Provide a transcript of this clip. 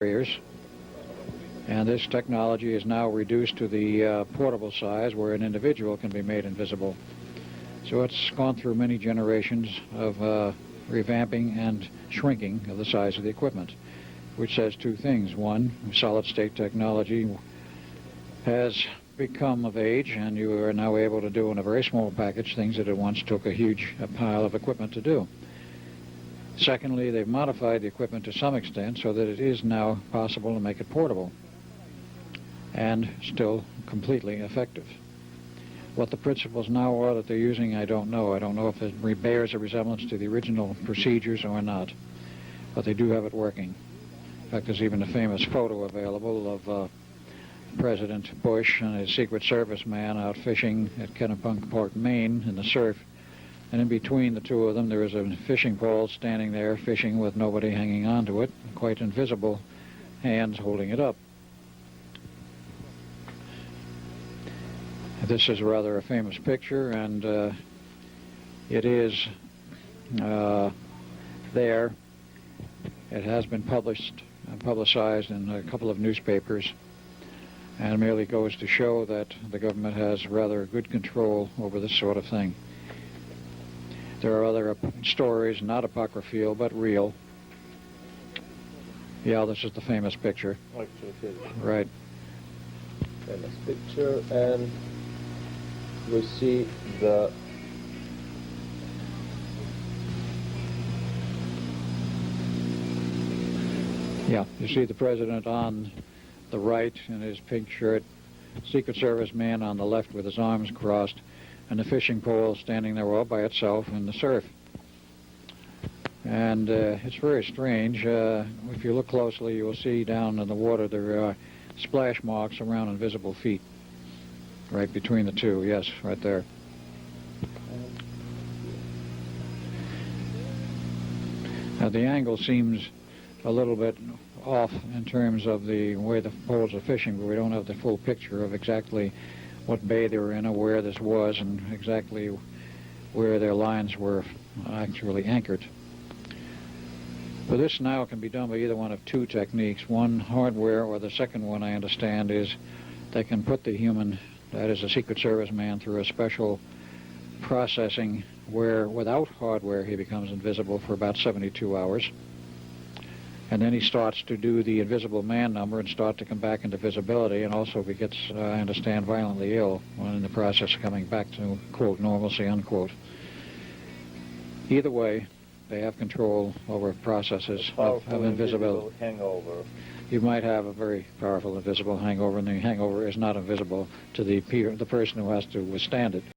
barriers. And this technology is now reduced to the portable size where an individual can be made invisible. So it's gone through many generations of revamping and shrinking of the size of the equipment, which says two things. One, solid-state technology has become of age, and you are now able to do in a very small package things that it once took a huge pile of equipment to do. Secondly, they've modified the equipment to some extent so that it is now possible to make it portable and still completely effective. What the principles now are that they're using, I don't know. I don't know if it bears a resemblance to the original procedures or not, but they do have it working. In fact, there's even a famous photo available of President Bush and his Secret Service man out fishing at Kennebunkport, Maine, in the surf. And in between the two of them, there is a fishing pole standing there fishing with nobody hanging onto it, quite invisible hands holding it up. This is rather a famous picture, and it is there. It has been publicized in a couple of newspapers, and merely goes to show that the government has rather good control over this sort of thing. There are other stories, not apocryphal, but real. Yeah, this is the famous picture. Right. Famous picture, and we see the you see the president on the right in his pink shirt, Secret Service man on the left with his arms crossed, and the fishing pole standing there all by itself in the surf. And it's very strange. If you look closely, you will see down in the water there are splash marks around invisible feet. Right between the two, yes, right there. Now the angle seems a little bit off in terms of the way the poles are fishing, but we don't have the full picture of exactly what bay they were in or where this was and exactly where their lines were actually anchored. But this now can be done by either one of two techniques. One, hardware, or the second one, I understand, is they can put the human, that is a Secret Service man, through a special processing where without hardware he becomes invisible for about 72 hours. And then he starts to do the invisible man number and start to come back into visibility, and also he gets, I understand, violently ill when in the process of coming back to, quote, normalcy, unquote. Either way, they have control over processes of invisibility. Hangover. You might have a very powerful invisible hangover, and the hangover is not invisible to the person who has to withstand it.